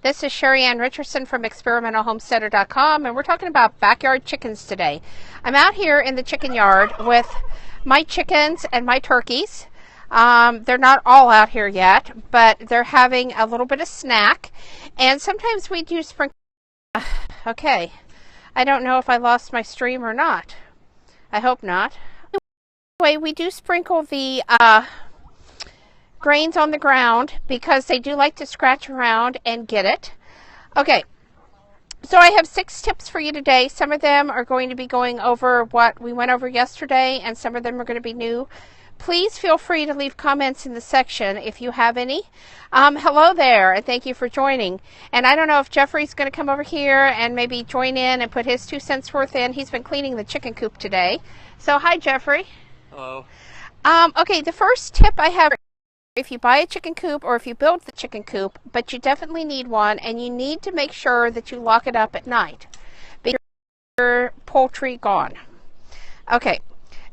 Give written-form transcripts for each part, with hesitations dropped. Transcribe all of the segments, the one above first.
This is Sheri Ann Richerson from experimentalhomesteader.com, and we're talking about backyard chickens today. I'm out here in the chicken yard with my chickens and my turkeys. They're not all out here yet, but they're having a little bit of snack, and sometimes we do sprinkle. Okay, I don't know if I lost my stream or not. I hope not. Anyway, we do sprinkle the grains on the ground because they do like to scratch around and get it. Okay, so I have 6 tips for you today. Some of them are going to be going over what we went over yesterday, and some of them are going to be new. Please feel free to leave comments in the section if you have any. Hello there, and thank you for joining. And I don't know if Jeffrey's going to come over here and maybe join in and put his 2 cents worth in. He's been cleaning the chicken coop today. So hi, Jeffrey. Hello. Okay, the first tip I have, if you buy a chicken coop or if you build the chicken coop, but you definitely need one, and you need to make sure that you lock it up at night because your poultry gone. Okay.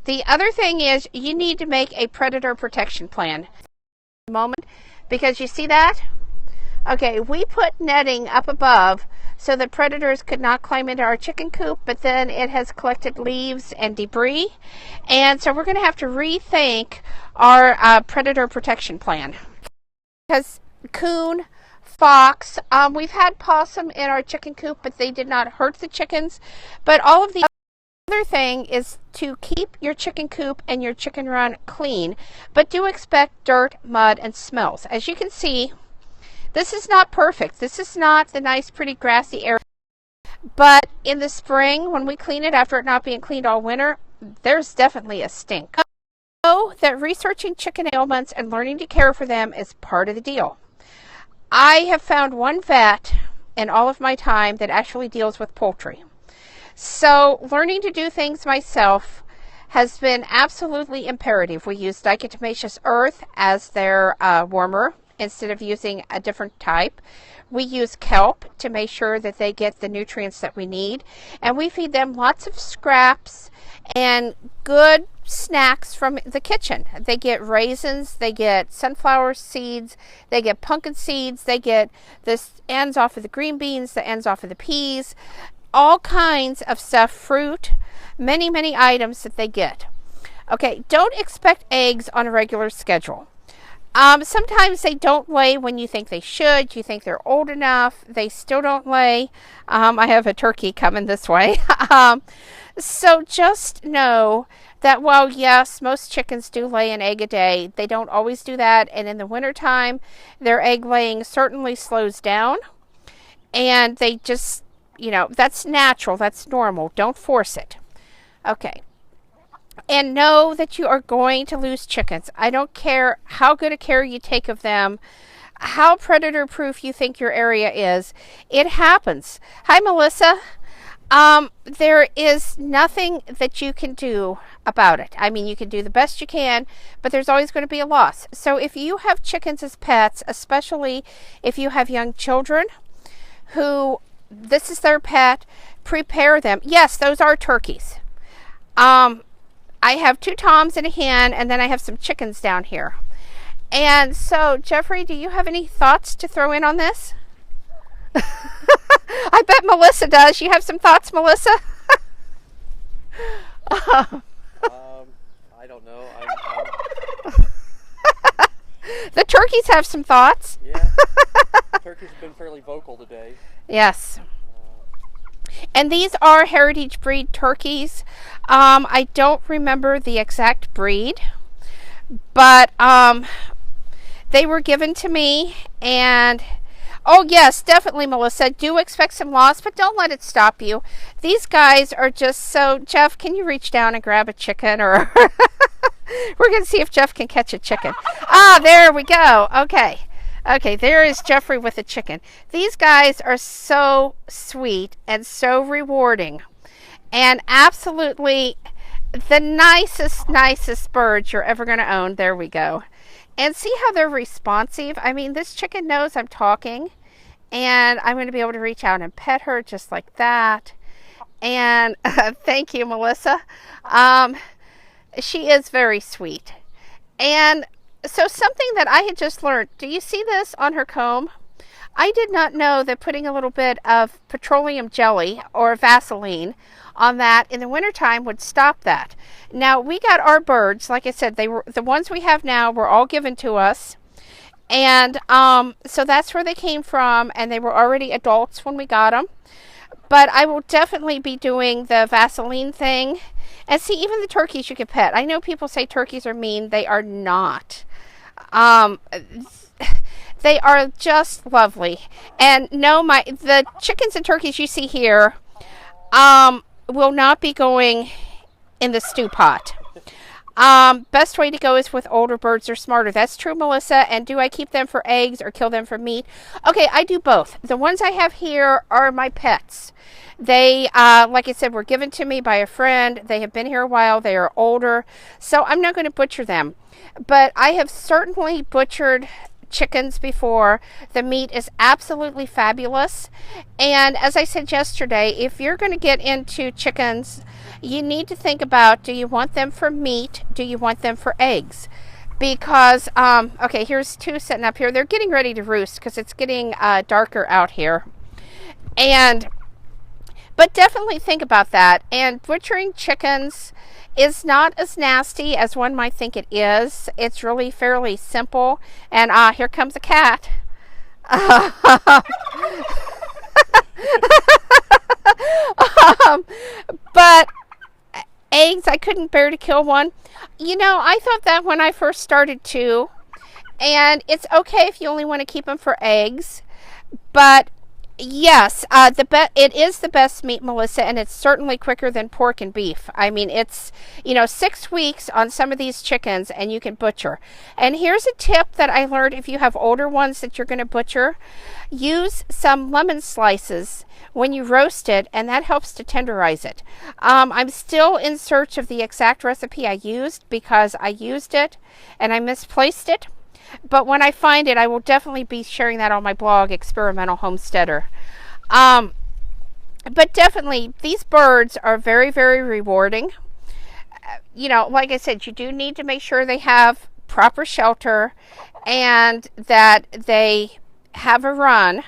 The other thing is you need to make a predator protection plan. Because you see that? Okay, we put netting up above so that predators could not climb into our chicken coop, but then it has collected leaves and debris. And so we're going to have to rethink our predator protection plan. Because coon, fox, we've had possum in our chicken coop, but they did not hurt the chickens. But all of the other thing is to keep your chicken coop and your chicken run clean, but do expect dirt, mud, and smells. As you can see, this is not perfect. This is not the nice, pretty, grassy area. But in the spring, when we clean it after it not being cleaned all winter, there's definitely a stink. So that researching chicken ailments and learning to care for them is part of the deal. I have found one vet in all of my time that actually deals with poultry. So learning to do things myself has been absolutely imperative. We use diatomaceous earth as their warmer instead of using a different type. We use kelp to make sure that they get the nutrients that we need. And we feed them lots of scraps and good snacks from the kitchen. They get raisins, they get sunflower seeds, they get pumpkin seeds, they get the ends off of the green beans, the ends off of the peas, all kinds of stuff, fruit, many items that they get. Okay, don't expect eggs on a regular schedule. Sometimes they don't lay when you think they should. You think they're old enough. They still don't lay. I have a turkey coming this way. So just know that while, yes, most chickens do lay an egg a day, they don't always do that. And in the wintertime, their egg laying certainly slows down. And they just, you know, that's natural. That's normal. Don't force it. Okay. And know that you are going to lose chickens. I don't care how good a care you take of them, how predator proof you think your area is. It happens. Hi, Melissa. There is nothing that you can do about it. I mean, you can do the best you can, but there's always going to be a loss. So if you have chickens as pets, especially if you have young children who this is their pet, prepare them. Yes, those are turkeys. I have 2 toms and a hen, and then I have some chickens down here. And so, Jeffrey, do you have any thoughts to throw in on this? I bet Melissa does. You have some thoughts, Melissa? I don't know. The turkeys have some thoughts. Yeah. Turkeys have been fairly vocal today. Yes. And these are heritage breed turkeys. I don't remember the exact breed, but they were given to me. And oh yes, definitely, Melissa, do expect some loss, but don't let it stop you. These guys are just so. Jeff, can you reach down and grab a chicken? Or we're going to see if Jeff can catch a chicken. There we go. Okay, there is Jeffrey with a chicken. These guys are so sweet and so rewarding, and absolutely the nicest birds you're ever going to own. There we go. And see how they're responsive. I mean, this chicken knows I'm talking, and I'm going to be able to reach out and pet her just like that. And thank you, Melissa. She is very sweet. And so something that I had just learned, do you see this on her comb? I did not know that putting a little bit of petroleum jelly or Vaseline on that in the wintertime would stop that. Now, we got our birds, like I said, they were the ones we have now were all given to us. And so that's where they came from, and they were already adults when we got them. But I will definitely be doing the Vaseline thing. And see, even the turkeys you can pet. I know people say turkeys are mean. They are not. They are just lovely. And no, the chickens and turkeys you see here will not be going in the stew pot. Best way to go is with older birds. They're smarter. That's true, Melissa. And do I keep them for eggs or kill them for meat? Okay, I do both. The ones I have here are my pets. They, like I said, were given to me by a friend. They have been here a while. They are older. So I'm not going to butcher them. But I have certainly butchered chickens before. The meat is absolutely fabulous. And as I said yesterday, if you're going to get into chickens, you need to think about, do you want them for meat? Do you want them for eggs? Because, okay, here's two sitting up here. They're getting ready to roost because it's getting darker out here. But definitely think about that. And butchering chickens is not as nasty as one might think it is. It's really fairly simple. And here comes a cat. But eggs, I couldn't bear to kill one. You know, I thought that when I first started too. And it's okay if you only want to keep them for eggs. But yes, it is the best meat, Melissa, and it's certainly quicker than pork and beef. I mean, it's, 6 weeks on some of these chickens and you can butcher. And here's a tip that I learned if you have older ones that you're going to butcher. Use some lemon slices when you roast it, and that helps to tenderize it. I'm still in search of the exact recipe I used because I used it and I misplaced it. But when I find it, I will definitely be sharing that on my blog, Experimental Homesteader. But definitely, these birds are very, very rewarding. Like I said, you do need to make sure they have proper shelter and that they have a run.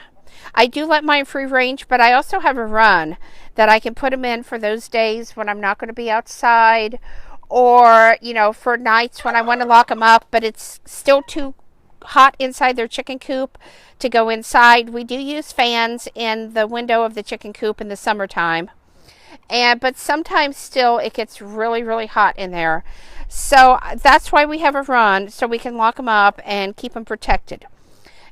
I do let mine free range, but I also have a run that I can put them in for those days when I'm not going to be outside, or, for nights when I want to lock them up, but it's still too hot inside their chicken coop to go inside. We do use fans in the window of the chicken coop in the summertime. But sometimes still it gets really, really hot in there. So that's why we have a run, so we can lock them up and keep them protected.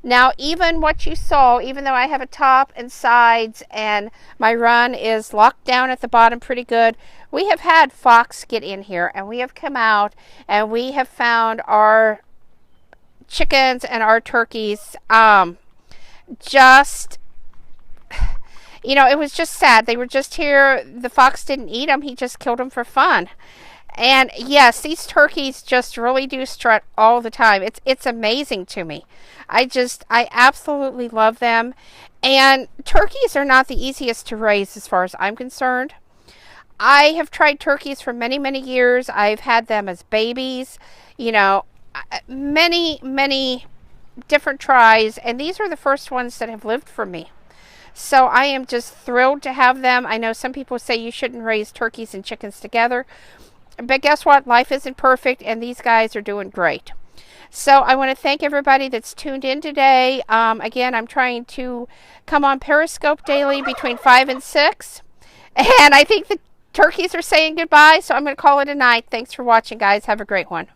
Now, even what you saw, even though I have a top and sides and my run is locked down at the bottom pretty good, we have had fox get in here, and we have come out and we have found our chickens and our turkeys it was just sad. They were just here. The fox didn't eat them. He just killed them for fun. And yes, these turkeys just really do strut all the time. It's amazing to me. I absolutely love them. And turkeys are not the easiest to raise as far as I'm concerned. I have tried turkeys for many, many years. I've had them as babies, many, many different tries. And these are the first ones that have lived for me. So I am just thrilled to have them. I know some people say you shouldn't raise turkeys and chickens together. But guess what? Life isn't perfect, and these guys are doing great. So I want to thank everybody that's tuned in today. Again, I'm trying to come on Periscope daily between 5 and 6. And I think the turkeys are saying goodbye, so I'm going to call it a night. Thanks for watching, guys. Have a great one.